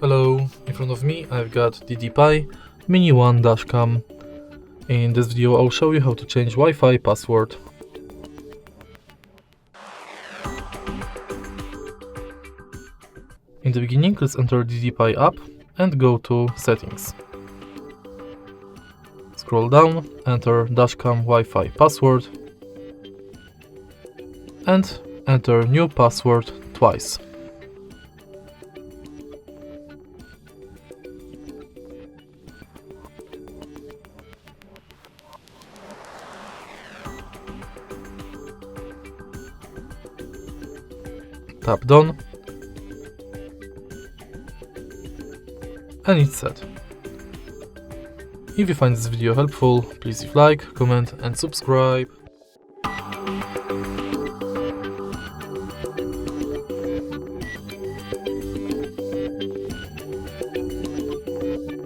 Hello, in front of me I've got the Ddpai Mini One dashcam. In this video I'll show you how to change Wi-Fi password. In the beginning, let's enter the Ddpai app and go to Settings. Scroll down, enter dashcam Wi-Fi password and enter new password twice. Tap Done and it's set. If you find this video helpful, please leave like, comment and subscribe.